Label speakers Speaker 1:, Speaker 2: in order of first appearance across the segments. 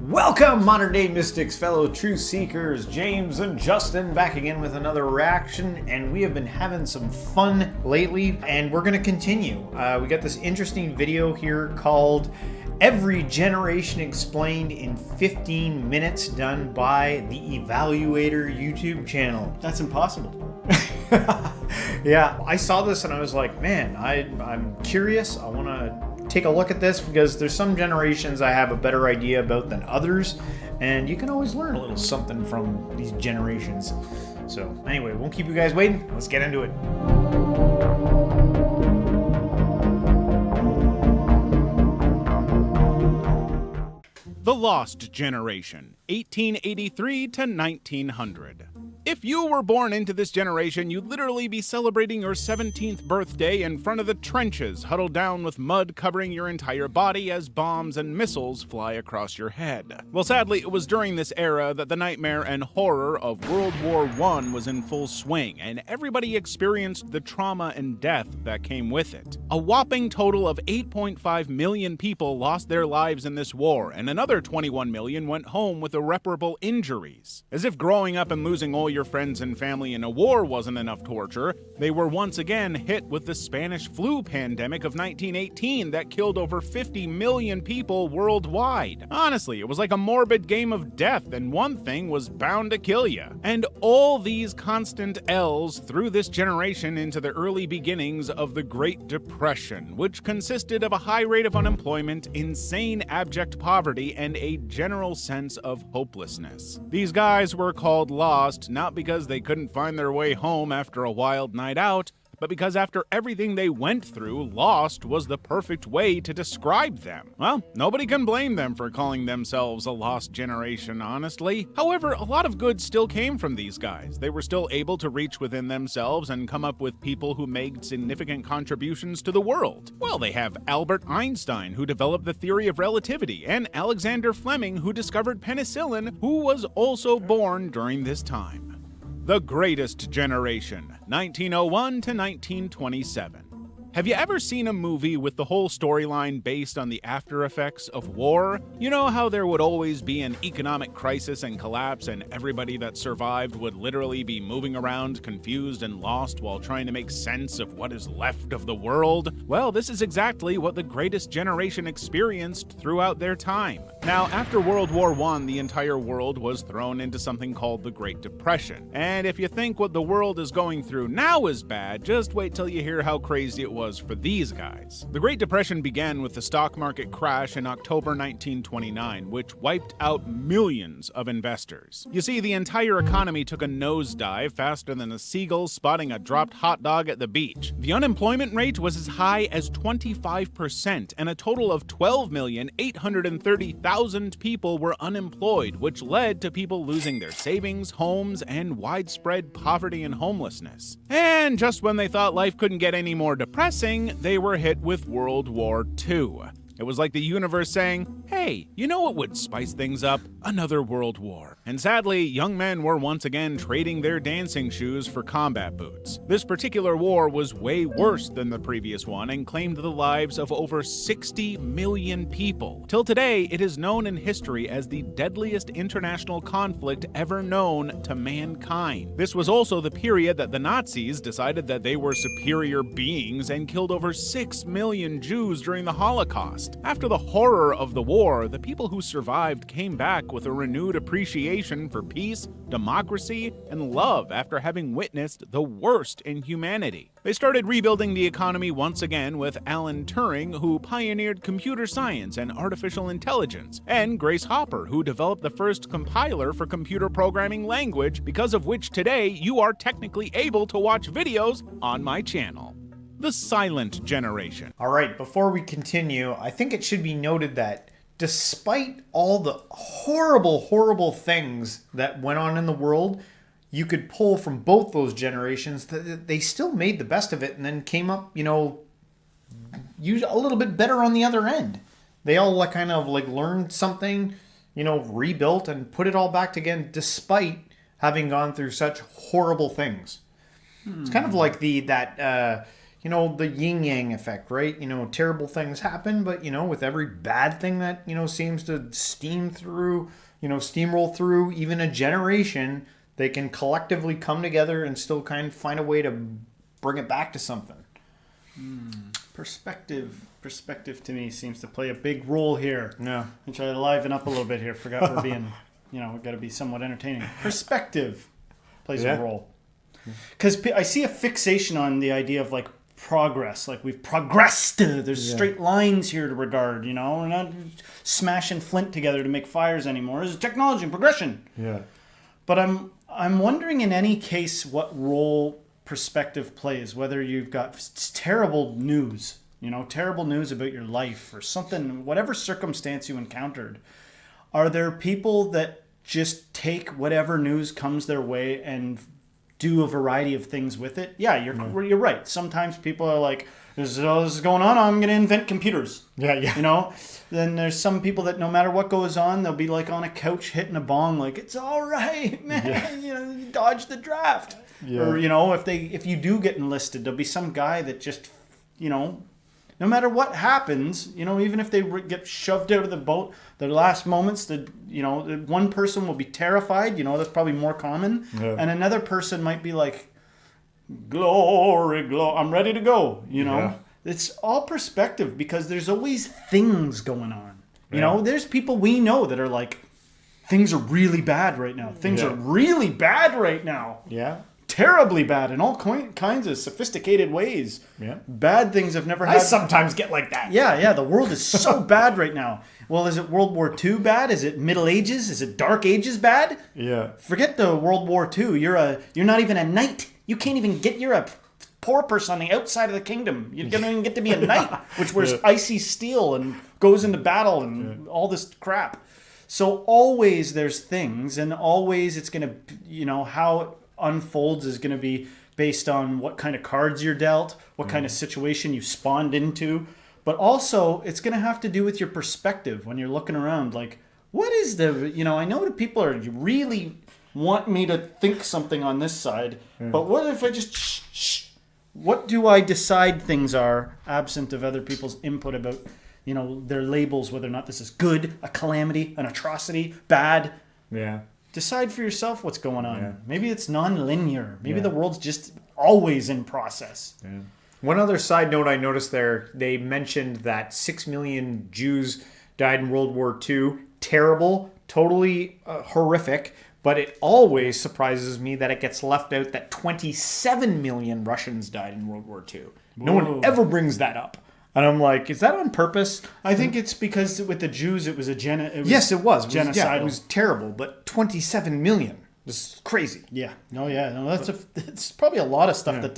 Speaker 1: Welcome, modern day mystics, fellow truth seekers, James and Justin, back again with another reaction, and we have been having some fun lately, and we're going to continue. We got this interesting video here called Every Generation Explained in 15 Minutes, done by the Evaluator YouTube channel.
Speaker 2: That's impossible.
Speaker 1: Yeah, I saw this and I was like, man, I'm curious. I want to take a look at this because there's some generations I have a better idea about than others, and you can always learn a little something from these generations. So anyway, won't keep you guys waiting. Let's get into it.
Speaker 3: The Lost Generation, 1883 to 1900. If you were born into this generation, you'd literally be celebrating your 17th birthday in front of the trenches, huddled down with mud covering your entire body as bombs and missiles fly across your head. Well, sadly, it was during this era that the nightmare and horror of World War I was in full swing, and everybody experienced the trauma and death that came with it. A whopping total of 8.5 million people lost their lives in this war, and another 21 million went home with irreparable injuries. As if growing up and losing all your friends and family in a war wasn't enough torture, they were once again hit with the Spanish flu pandemic of 1918 that killed over 50 million people worldwide. Honestly, it was like a morbid game of death, and one thing was bound to kill you. And all these constant L's threw this generation into the early beginnings of the Great Depression, which consisted of a high rate of unemployment, insane abject poverty, and a general sense of hopelessness. These guys were called lost, not because they couldn't find their way home after a wild night out, but because after everything they went through, lost was the perfect way to describe them. Well, nobody can blame them for calling themselves a lost generation, honestly. However, a lot of good still came from these guys. They were still able to reach within themselves and come up with people who made significant contributions to the world. Well, they have Albert Einstein, who developed the theory of relativity, and Alexander Fleming, who discovered penicillin, who was also born during this time. The Greatest Generation, 1901 to 1927. Have you ever seen a movie with the whole storyline based on the after effects of war? You know how there would always be an economic crisis and collapse, and everybody that survived would literally be moving around confused and lost while trying to make sense of what is left of the world? Well, this is exactly what the Greatest Generation experienced throughout their time. Now, after World War I, the entire world was thrown into something called the Great Depression. And if you think what the world is going through now is bad, just wait till you hear how crazy it was for these guys. The Great Depression began with the stock market crash in October 1929, which wiped out millions of investors. You see, the entire economy took a nosedive faster than a seagull spotting a dropped hot dog at the beach. The unemployment rate was as high as 25%, and a total of 12,830,000 people were unemployed, which led to people losing their savings, homes, and widespread poverty and homelessness. And just when they thought life couldn't get any more depressing, they were hit with World War II. It was like the universe saying, hey, you know what would spice things up? Another world war. And sadly, young men were once again trading their dancing shoes for combat boots. This particular war was way worse than the previous one and claimed the lives of over 60 million people. Till today, it is known in history as the deadliest international conflict ever known to mankind. This was also the period that the Nazis decided that they were superior beings and killed over 6 million Jews during the Holocaust. After the horror of the war, the people who survived came back with a renewed appreciation for peace, democracy, and love after having witnessed the worst in humanity. They started rebuilding the economy once again with Alan Turing, who pioneered computer science and artificial intelligence, and Grace Hopper, who developed the first compiler for computer programming language, because of which today you are technically able to watch videos on my channel. The Silent Generation.
Speaker 1: All right, before we continue, I think it should be noted that despite all the horrible things that went on in the world, you could pull from both those generations that they still made the best of it and then came up, a little bit better on the other end. They all learned something, rebuilt and put it all back again despite having gone through such horrible things. It's kind of like the yin-yang effect, right? Terrible things happen, but, with every bad thing that, seems to steamroll through even a generation, they can collectively come together and still kind of find a way to bring it back to something.
Speaker 2: Perspective to me seems to play a big role here.
Speaker 1: Yeah.
Speaker 2: And try to liven up a little bit here. Forgot we're being, we've got to be somewhat entertaining. Perspective plays a role. Because I see a fixation on the idea of like progress. Like we've progressed. There's straight lines here to regard, We're not smashing flint together to make fires anymore. This is technology and progression.
Speaker 1: Yeah.
Speaker 2: But I'm wondering in any case what role perspective plays, whether you've got terrible news, terrible news about your life or something, whatever circumstance you encountered. Are there people that just take whatever news comes their way and do a variety of things with it? Yeah, you're right. Sometimes people are like, this is going on, I'm going to invent computers.
Speaker 1: Yeah.
Speaker 2: Then there's some people that no matter what goes on, they'll be like on a couch hitting a bong like, it's all right, man. You dodge the draft. Yeah. Or, if you do get enlisted, there'll be some guy that just, no matter what happens, even if they get shoved out of the boat, their last moments, one person will be terrified, that's probably more common. Yeah. And another person might be like, glory, I'm ready to go, Yeah. It's all perspective because there's always things going on. There's people we know that are like, things are really bad right now. Things are really bad right now.
Speaker 1: Yeah.
Speaker 2: Terribly bad in all kinds of sophisticated ways. Yeah. Bad things have never had.
Speaker 1: I sometimes get like that.
Speaker 2: Yeah. The world is so bad right now. Well, is it World War II bad? Is it Middle Ages? Is it Dark Ages bad?
Speaker 1: Yeah.
Speaker 2: Forget the World War II. You're not even a knight. You can't even get. You're a poor person on the outside of the kingdom. You don't even get to be a knight, which wears icy steel and goes into battle and all this crap. So always there's things, and always it's going to, how it unfolds is going to be based on what kind of cards you're dealt, what kind of situation you spawned into. But also, it's going to have to do with your perspective when you're looking around. Like, what is the, I know that people are really want me to think something on this side, but what if I just, what do I decide things are absent of other people's input about, their labels, whether or not this is good, a calamity, an atrocity, bad.
Speaker 1: Yeah.
Speaker 2: Decide for yourself what's going on. Yeah. Maybe it's non-linear. Maybe the world's just always in process.
Speaker 1: Yeah. One other side note I noticed there, they mentioned that 6 million Jews died in World War II. Terrible, totally horrific. But it always surprises me that it gets left out that 27 million Russians died in World War II. No one ever brings that up. And I'm like, is that on purpose?
Speaker 2: I think it's because with the Jews, it was
Speaker 1: yes, it was genocidal. Yeah, it was terrible, but 27 million. This is crazy.
Speaker 2: Yeah. No, it's probably a lot of stuff that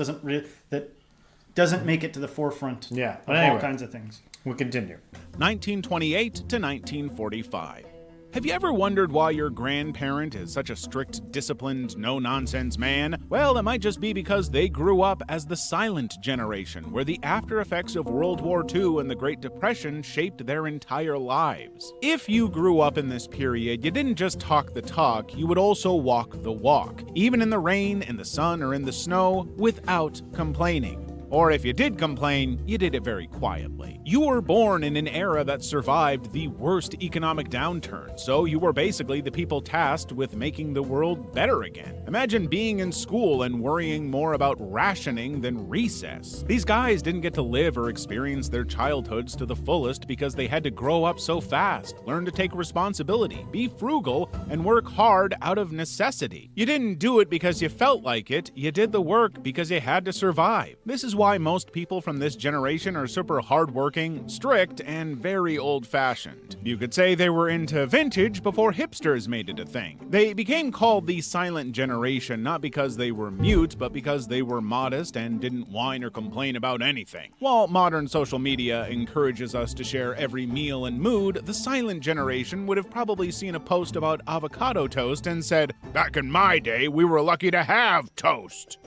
Speaker 2: doesn't make it to the forefront.
Speaker 1: Yeah.
Speaker 2: Of all kinds of things.
Speaker 1: We'll continue.
Speaker 3: 1928 to 1945. Have you ever wondered why your grandparent is such a strict, disciplined, no-nonsense man? Well, it might just be because they grew up as the silent generation, where the after effects of World War II and the Great Depression shaped their entire lives. If you grew up in this period, you didn't just talk the talk, you would also walk the walk, even in the rain, in the sun, or in the snow, without complaining. Or if you did complain, you did it very quietly. You were born in an era that survived the worst economic downturn, so you were basically the people tasked with making the world better again. Imagine being in school and worrying more about rationing than recess. These guys didn't get to live or experience their childhoods to the fullest because they had to grow up so fast, learn to take responsibility, be frugal, and work hard out of necessity. You didn't do it because you felt like it, you did the work because you had to survive. This is why most people from this generation are super hardworking, strict, and very old-fashioned. You could say they were into vintage before hipsters made it a thing. They became called the silent generation not because they were mute, but because they were modest and didn't whine or complain about anything. While modern social media encourages us to share every meal and mood, the silent generation would have probably seen a post about avocado toast and said, "Back in my day, we were lucky to have toast."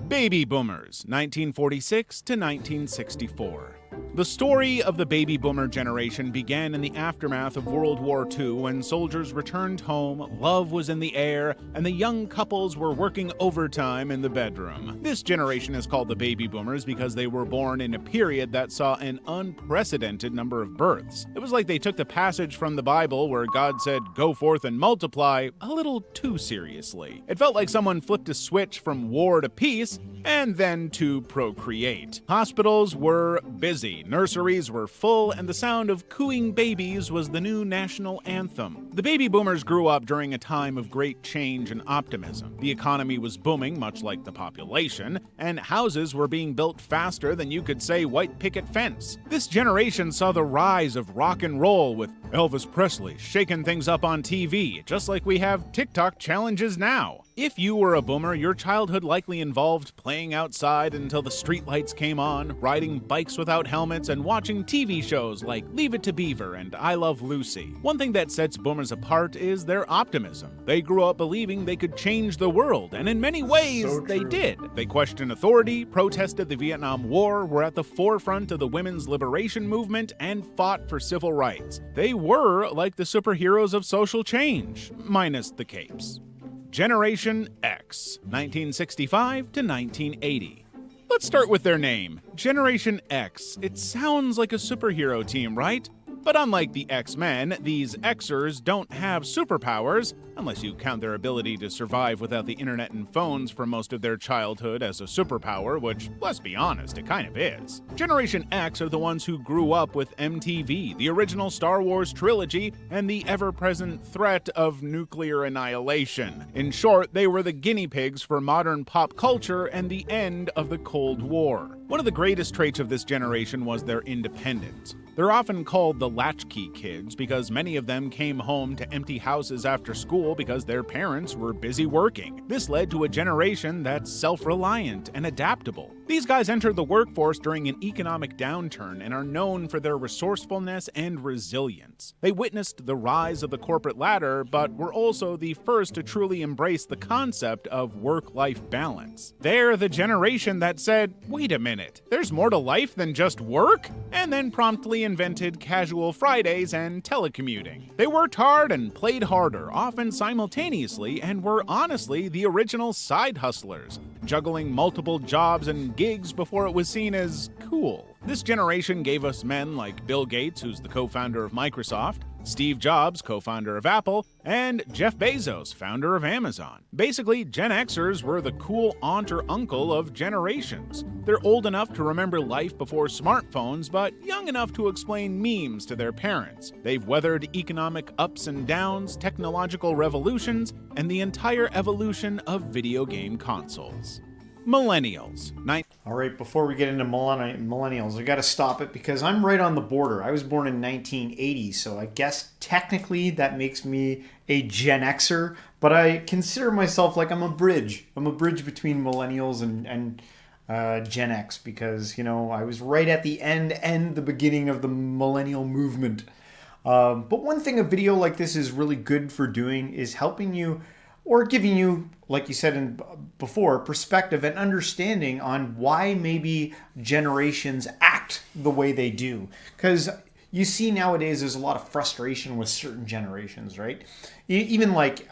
Speaker 3: Baby boomers, 1946 to 1964. The story of the baby boomer generation began in the aftermath of World War II when soldiers returned home, love was in the air, and the young couples were working overtime in the bedroom. This generation is called the baby boomers because they were born in a period that saw an unprecedented number of births. It was like they took the passage from the Bible where God said, "Go forth and multiply," a little too seriously. It felt like someone flipped a switch from war to peace and then to procreate. Hospitals were busy. Nurseries were full, and the sound of cooing babies was the new national anthem. The baby boomers grew up during a time of great change and optimism. The economy was booming, much like the population, and houses were being built faster than you could say white picket fence. This generation saw the rise of rock and roll with Elvis Presley shaking things up on TV, just like we have TikTok challenges now. If you were a boomer, your childhood likely involved playing outside until the streetlights came on, riding bikes without helmets, and watching TV shows like Leave It to Beaver and I Love Lucy. One thing that sets boomers apart is their optimism. They grew up believing they could change the world, and in many ways, they did. They questioned authority, protested the Vietnam War, were at the forefront of the women's liberation movement, and fought for civil rights. They were like the superheroes of social change, minus the capes. Generation X, 1965 to 1980. Let's start with their name. Generation X. It sounds like a superhero team, right? But unlike the X-Men, these Xers don't have superpowers, unless you count their ability to survive without the internet and phones for most of their childhood as a superpower, which, let's be honest, it kind of is. Generation X are the ones who grew up with MTV, the original Star Wars trilogy, and the ever-present threat of nuclear annihilation. In short, they were the guinea pigs for modern pop culture and the end of the Cold War. One of the greatest traits of this generation was their independence. They're often called the latchkey kids because many of them came home to empty houses after school because their parents were busy working. This led to a generation that's self-reliant and adaptable. These guys entered the workforce during an economic downturn and are known for their resourcefulness and resilience. They witnessed the rise of the corporate ladder, but were also the first to truly embrace the concept of work-life balance. They're the generation that said, "Wait a minute, there's more to life than just work?" And then promptly invented casual Fridays and telecommuting. They worked hard and played harder, often simultaneously, and were honestly the original side hustlers, juggling multiple jobs and gigs before it was seen as cool. This generation gave us men like Bill Gates, who's the co-founder of Microsoft, Steve Jobs, co-founder of Apple, and Jeff Bezos, founder of Amazon. Basically, Gen Xers were the cool aunt or uncle of generations. They're old enough to remember life before smartphones, but young enough to explain memes to their parents. They've weathered economic ups and downs, technological revolutions, and the entire evolution of video game consoles. Millennials.
Speaker 1: All right, before we get into millennials, I got to stop it because I'm right on the border. I was born in 1980, so I guess technically that makes me a Gen Xer, but I consider myself like I'm a bridge. I'm a bridge between millennials and Gen X because, you know, I was right at the end and the beginning of the millennial movement. But one thing a video like this is really good for doing is helping you or giving you, like you said before, perspective and understanding on why maybe generations act the way they do. Because you see nowadays there's a lot of frustration with certain generations, right? Even like,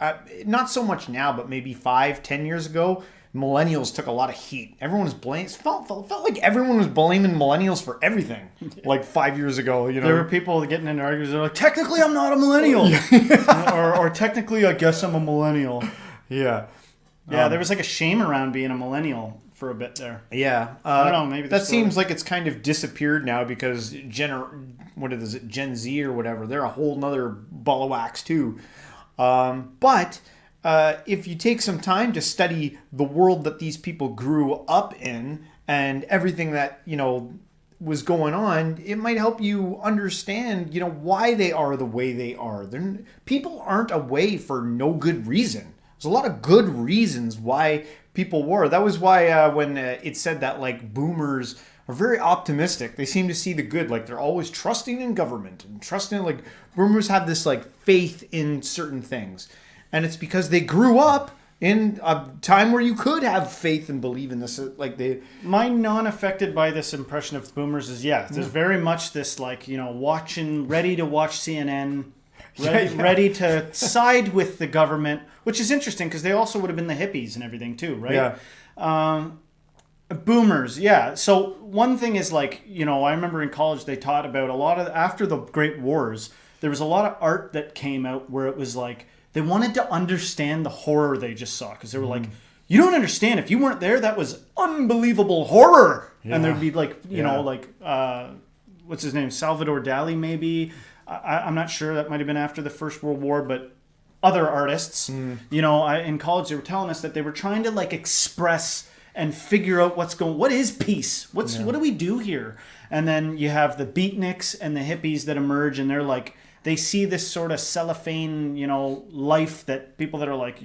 Speaker 1: not so much now, but maybe 5-10 years ago, millennials took a lot of heat. Everyone was felt like everyone was blaming millennials for everything. Like 5 years ago, you know.
Speaker 2: There were people getting into arguments. They're like, technically, I'm not a millennial, or technically, I guess I'm a millennial.
Speaker 1: Yeah.
Speaker 2: Yeah, there was like a shame around being a millennial for a bit there.
Speaker 1: Yeah.
Speaker 2: I don't know. Maybe
Speaker 1: that seems like it's kind of disappeared now because Gen Z or whatever, they're a whole nother ball of wax too. But if you take some time to study the world that these people grew up in and everything that, you know, was going on, it might help you understand, you know, why they are the way they are. People aren't away for no good reason. There's a lot of good reasons why people were. That was why when it said that, like, boomers are very optimistic. They seem to see the good. Like, they're always trusting in government and trusting, like, boomers have this, like, faith in certain things. And it's because they grew up in a time where you could have faith and believe in this. Like
Speaker 2: my non-affected by this impression of boomers is there's very much this like, ready to watch CNN, ready to side with the government, which is interesting because they also would have been the hippies and everything too, right? Yeah. Boomers, yeah. So one thing is like, I remember in college they taught about a lot of, after the Great Wars, there was a lot of art that came out where it was like, they wanted to understand the horror they just saw because they were like, you don't understand. If you weren't there, that was unbelievable horror. Yeah. And there'd be like, what's his name? Salvador Dali, maybe. I'm not sure. That might have been after the First World War, but other artists, in college, they were telling us that they were trying to like express and figure out what is peace? What do we do here? And then you have the beatniks and the hippies that emerge, and they're like, they see this sort of cellophane, life that people that are like,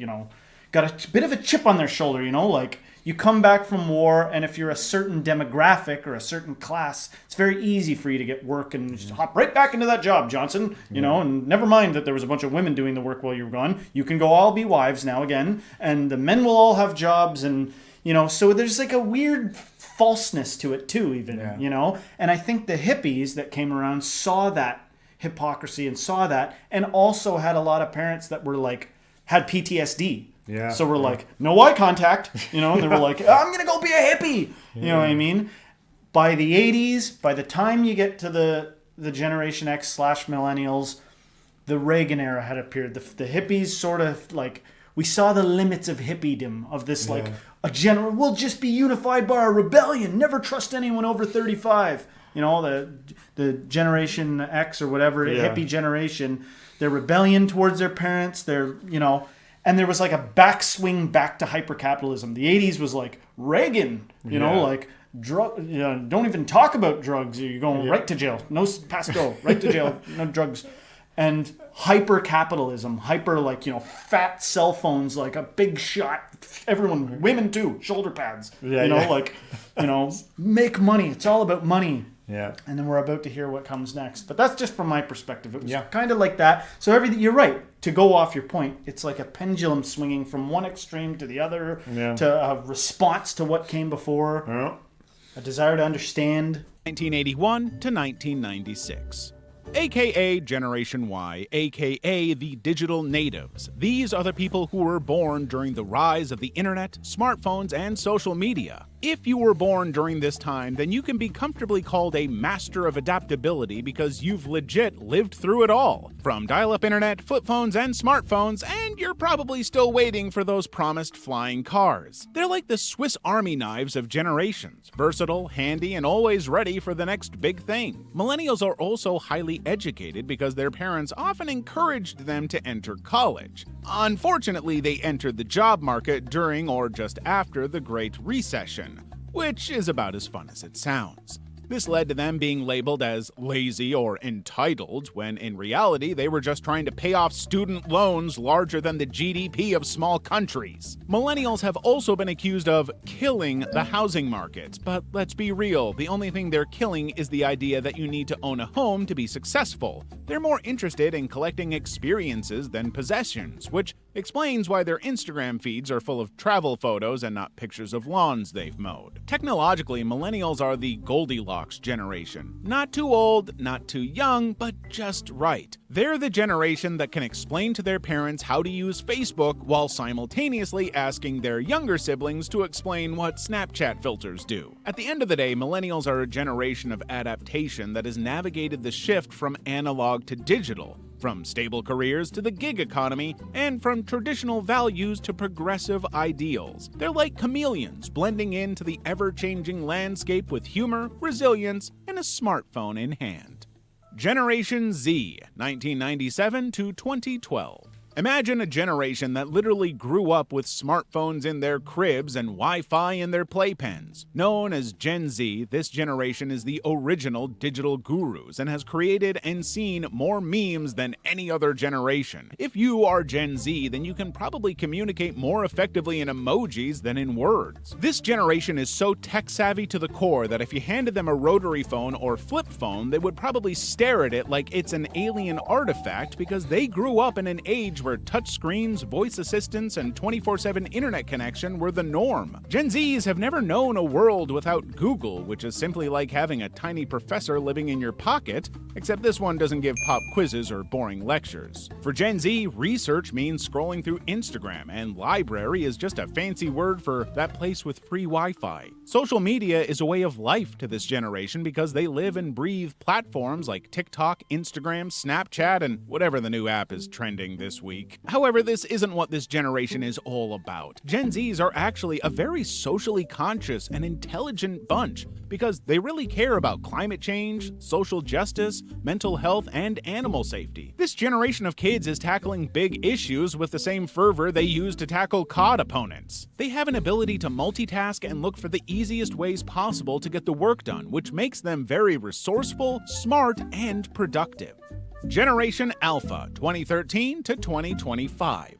Speaker 2: got a bit of a chip on their shoulder, like you come back from war, and if you're a certain demographic or a certain class, it's very easy for you to get work and just hop right back into that job, Johnson, and never mind that there was a bunch of women doing the work while you were gone. You can go all be wives now again, and the men will all have jobs, and, so there's like a weird falseness to it too, even, and I think the hippies that came around saw that hypocrisy and saw that, and also had a lot of parents that were like, had PTSD. Yeah. So we're like, no eye contact, and they were like, I'm going to go be a hippie. You know what I mean? By the 80s, by the time you get to the Generation X / Millennials, the Reagan era had appeared. The hippies sort of like, we saw the limits of hippiedom, of this like, we'll just be unified by our rebellion, never trust anyone over 35. The Generation X or whatever, hippie generation, their rebellion towards their parents, and there was like a backswing back to hypercapitalism. The 80s was like Reagan, like don't even talk about drugs. You're going right to jail. No pass go, right to jail, no drugs. And hypercapitalism, fat cell phones, like a big shot. Everyone, women too, shoulder pads. Make money. It's all about money. Yeah. And then we're about to hear what comes next. But that's just from my perspective. It was kind of like that. So everything, you're right. To go off your point, it's like a pendulum swinging from one extreme to the other, to a response to what came before, a desire to understand.
Speaker 3: 1981 to 1996. AKA Generation Y, AKA the digital natives. These are the people who were born during the rise of the internet, smartphones, and social media. If you were born during this time, then you can be comfortably called a master of adaptability because you've legit lived through it all. From dial-up internet, flip phones, and smartphones, and you're probably still waiting for those promised flying cars. They're like the Swiss Army knives of generations, versatile, handy, and always ready for the next big thing. Millennials are also highly educated because their parents often encouraged them to enter college. Unfortunately, they entered the job market during or just after the Great Recession, which is about as fun as it sounds. This led to them being labeled as lazy or entitled, when in reality they were just trying to pay off student loans larger than the GDP of small countries. Millennials have also been accused of killing the housing market, but let's be real, the only thing they're killing is the idea that you need to own a home to be successful. They're more interested in collecting experiences than possessions, which explains why their Instagram feeds are full of travel photos and not pictures of lawns they've mowed. Technologically, millennials are the Goldilocks generation. Not too old, not too young, but just right. They're the generation that can explain to their parents how to use Facebook while simultaneously asking their younger siblings to explain what Snapchat filters do. At the end of the day, millennials are a generation of adaptation that has navigated the shift from analog to digital, from stable careers to the gig economy, and from traditional values to progressive ideals. They're like chameleons, blending into the ever-changing landscape with humor, resilience, and a smartphone in hand. Generation Z, 1997 to 2012. Imagine a generation that literally grew up with smartphones in their cribs and Wi-Fi in their playpens. Known as Gen Z, this generation is the original digital gurus and has created and seen more memes than any other generation. If you are Gen Z, then you can probably communicate more effectively in emojis than in words. This generation is so tech-savvy to the core that if you handed them a rotary phone or flip phone, they would probably stare at it like it's an alien artifact because they grew up in an age where touchscreens, voice assistants, and 24/7 internet connection were the norm. Gen Zs have never known a world without Google, which is simply like having a tiny professor living in your pocket, except this one doesn't give pop quizzes or boring lectures. For Gen Z, research means scrolling through Instagram, and library is just a fancy word for that place with free Wi-Fi. Social media is a way of life to this generation because they live and breathe platforms like TikTok, Instagram, Snapchat, and whatever the new app is trending this week. However, this isn't what this generation is all about. Gen Zs are actually a very socially conscious and intelligent bunch because they really care about climate change, social justice, mental health, and animal safety. This generation of kids is tackling big issues with the same fervor they use to tackle COD opponents. They have an ability to multitask and look for the easiest ways possible to get the work done, which makes them very resourceful, smart, and productive. Generation Alpha, 2013 to 2025.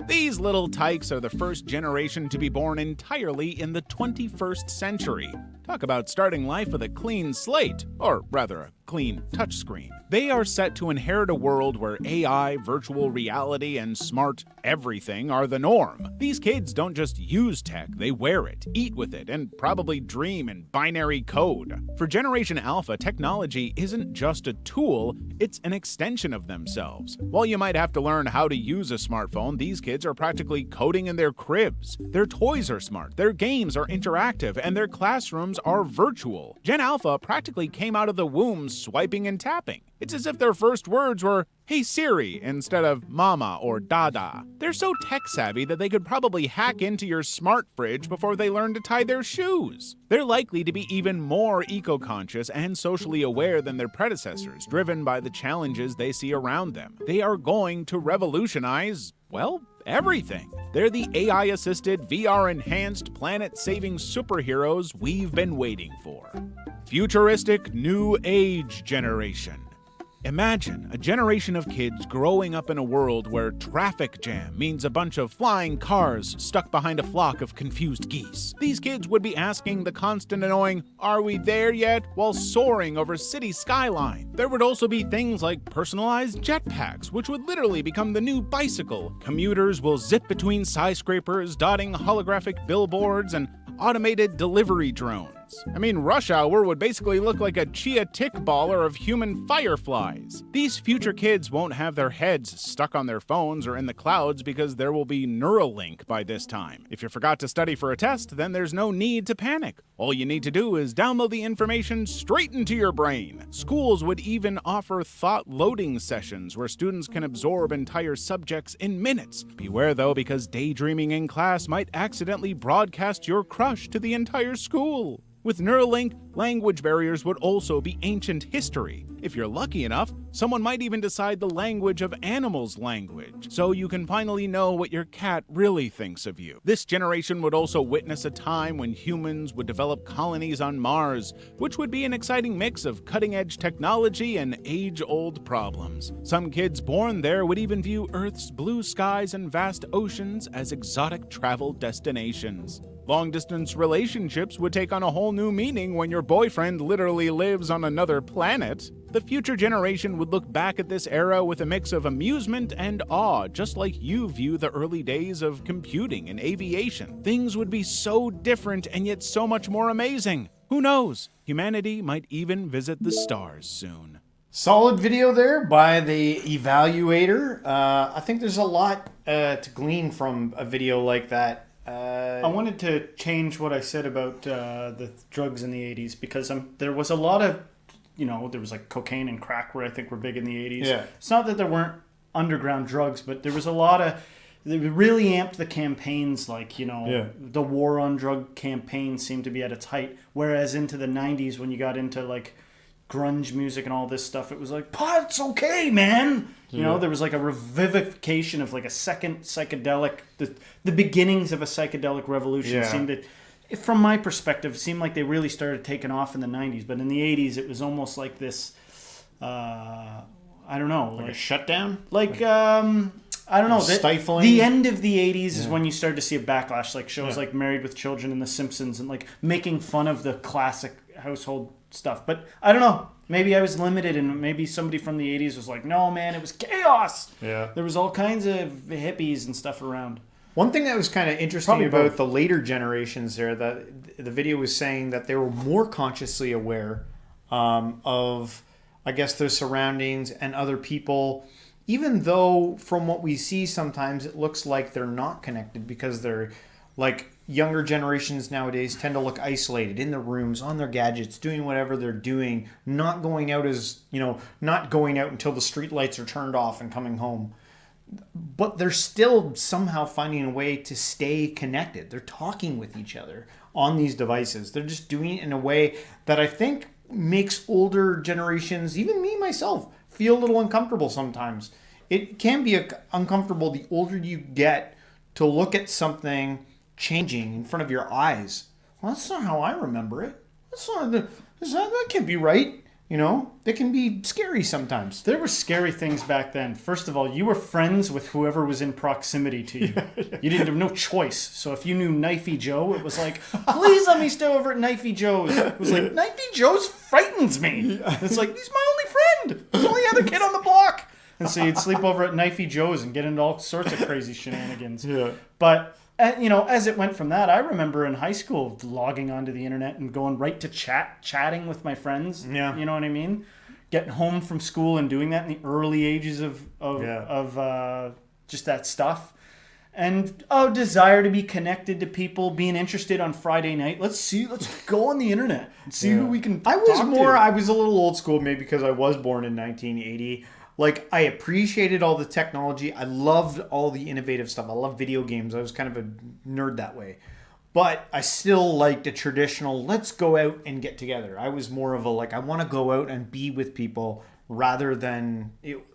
Speaker 3: These little tykes are the first generation to be born entirely in the 21st century. Talk about starting life with a clean slate, or rather a clean touchscreen. They are set to inherit a world where AI, virtual reality, and smart everything are the norm. These kids don't just use tech, they wear it, eat with it, and probably dream in binary code. For Generation Alpha, technology isn't just a tool, it's an extension of themselves. While you might have to learn how to use a smartphone, these kids are practically coding in their cribs. Their toys are smart, their games are interactive, and their classrooms are virtual. Gen Alpha practically came out of the womb swiping and tapping. It's as if their first words were, "Hey Siri," instead of "Mama" or "Dada." They're so tech-savvy that they could probably hack into your smart fridge before they learn to tie their shoes. They're likely to be even more eco-conscious and socially aware than their predecessors, driven by the challenges they see around them. They are going to revolutionize, well, everything. They're the AI-assisted, VR-enhanced, planet-saving superheroes we've been waiting for. Futuristic New Age Generation. Imagine a generation of kids growing up in a world where traffic jam means a bunch of flying cars stuck behind a flock of confused geese. These kids would be asking the constant annoying, "Are we there yet?" while soaring over city skyline. There would also be things like personalized jetpacks, which would literally become the new bicycle. Commuters will zip between skyscrapers, dotting holographic billboards and automated delivery drones. I mean, rush hour would basically look like a chia tick baller of human fireflies. These future kids won't have their heads stuck on their phones or in the clouds because there will be Neuralink by this time. If you forgot to study for a test, then there's no need to panic. All you need to do is download the information straight into your brain. Schools would even offer thought loading sessions where students can absorb entire subjects in minutes. Beware though, because daydreaming in class might accidentally broadcast your crush to the entire school. With Neuralink, language barriers would also be ancient history. If you're lucky enough, someone might even decide the language of animals' language, so you can finally know what your cat really thinks of you. This generation would also witness a time when humans would develop colonies on Mars, which would be an exciting mix of cutting-edge technology and age-old problems. Some kids born there would even view Earth's blue skies and vast oceans as exotic travel destinations. Long-distance relationships would take on a whole new meaning when your boyfriend literally lives on another planet. The future generation would look back at this era with a mix of amusement and awe, just like you view the early days of computing and aviation. Things would be so different and yet so much more amazing. Who knows? Humanity might even visit the stars soon.
Speaker 1: Solid video there by the Evaluator. I think there's a lot to glean from a video like that.
Speaker 2: I wanted to change what I said about the drugs in the 80s because there was a lot of, there was like cocaine and crack where I think were big in the 80s.
Speaker 1: Yeah.
Speaker 2: It's not that there weren't underground drugs, but there was a lot of, they really amped the campaigns like, the war on drug campaign seemed to be at its height. Whereas into the 90s when you got into like grunge music and all this stuff, it was like, pot's okay, man. There was like a revivification of like a second psychedelic, the beginnings of a psychedelic revolution seemed to, from my perspective, seemed like they really started taking off in the 90s. But in the 80s, it was almost like this, I don't know.
Speaker 1: Like a shutdown?
Speaker 2: I don't know.
Speaker 1: Stifling?
Speaker 2: The end of the 80s is when you started to see a backlash, like shows like Married with Children and The Simpsons and like making fun of the classic household stuff. But I don't know. maybe I was limited, and maybe somebody from the 80s was like, no, man, it was chaos.
Speaker 1: Yeah.
Speaker 2: There was all kinds of hippies and stuff around.
Speaker 1: One thing that was kind of interesting
Speaker 2: Probably
Speaker 1: about
Speaker 2: both.
Speaker 1: the later generations there, that the video was saying that they were more consciously aware of, I guess, their surroundings and other people, even though from what we see sometimes it looks like they're not connected, because they're like younger generations nowadays tend to look isolated in their rooms, on their gadgets, doing whatever they're doing, not going out not going out until the street lights are turned off and coming home. But they're still somehow finding a way to stay connected. They're talking with each other on these devices. They're just doing it in a way that I think makes older generations, even me myself, feel a little uncomfortable sometimes. It can be uncomfortable the older you get to look at something changing in front of your eyes. Well, that's not how I remember it. That can't be right. They can be scary sometimes.
Speaker 2: There were scary things back then. First of all, you were friends with whoever was in proximity to you. You didn't have no choice. So if you knew Knifey Joe, it was like, please let me stay over at Knifey Joe's. It was like, Knifey Joe's frightens me. It's like, he's my only friend. He's the only other kid on the block. And so you'd sleep over at Knifey Joe's and get into all sorts of crazy shenanigans.
Speaker 1: Yeah.
Speaker 2: But as it went from that, I remember in high school logging onto the internet and going right to chatting with my friends.
Speaker 1: Yeah.
Speaker 2: You know what I mean? Getting home from school and doing that in the early ages of just that stuff. And desire to be connected to people, being interested on Friday night. Let's go on the internet and see who we can
Speaker 1: I
Speaker 2: talk to.
Speaker 1: I was a little old school, maybe because I was born in 1980. Like, I appreciated all the technology. I loved all the innovative stuff. I love video games. I was kind of a nerd that way. But I still liked a traditional, let's go out and get together. I was more of a, I want to go out and be with people rather than,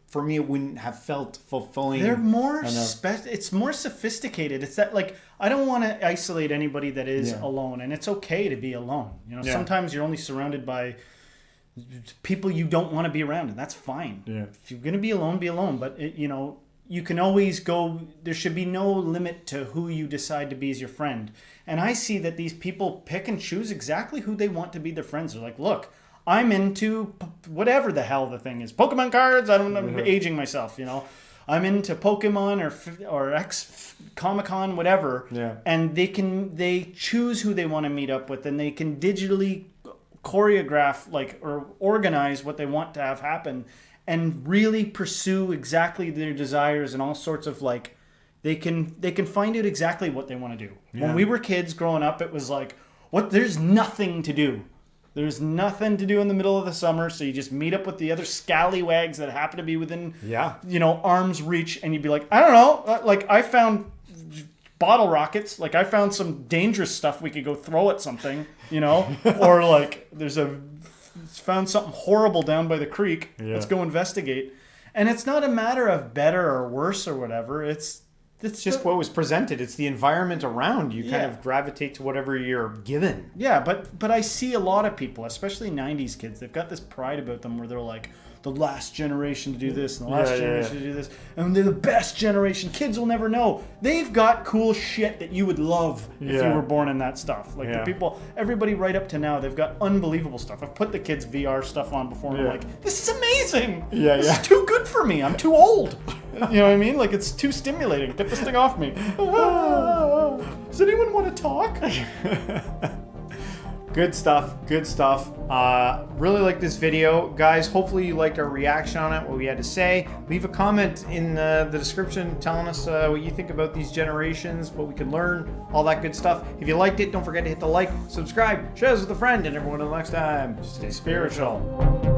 Speaker 1: for me, it wouldn't have felt fulfilling.
Speaker 2: They're more, it's more sophisticated. It's that, I don't want to isolate anybody that is alone. And it's okay to be alone. Sometimes you're only surrounded by people you don't want to be around, and that's fine.
Speaker 1: Yeah.
Speaker 2: If you're going to be alone, be alone. But, you can always go, there should be no limit to who you decide to be as your friend. And I see that these people pick and choose exactly who they want to be their friends. They're like, look, I'm into whatever the hell the thing is. Pokemon cards, I'm aging myself, I'm into Pokemon or X Comic-Con, whatever.
Speaker 1: Yeah.
Speaker 2: And they choose who they want to meet up with, and they can digitally choreograph or organize what they want to have happen and really pursue exactly their desires and all sorts of they can find out exactly what they want to do. When we were kids growing up, it was there's nothing to do. There's nothing to do in the middle of the summer, so you just meet up with the other scallywags that happen to be within arm's reach, and you'd be like, I don't know, I found bottle rockets, I found some dangerous stuff we could go throw at something, or there's found something horrible down by the creek. Let's go investigate. And it's not a matter of better or worse or whatever. It's
Speaker 1: just what was presented. It's the environment around you. Kind of gravitate to whatever you're given.
Speaker 2: Yeah, but I see a lot of people, especially 90s kids, they've got this pride about them where they're like, the last generation to do this and the last generation to do this, and they're the best generation. Kids will never know. They've got cool shit that you would love if you were born in that stuff. The people, everybody right up to now, they've got unbelievable stuff. I've put the kids' VR stuff on before, and I'm like, this is amazing. This is too good for me. I'm too old. You know what I mean? It's too stimulating. Get this thing off me. Does anyone want to talk?
Speaker 1: Good stuff. Really like this video. Guys, hopefully you liked our reaction on it, what we had to say. Leave a comment in the description telling us what you think about these generations, what we can learn, all that good stuff. If you liked it, don't forget to hit the like, subscribe, share this with a friend, and everyone until next time, stay spiritual.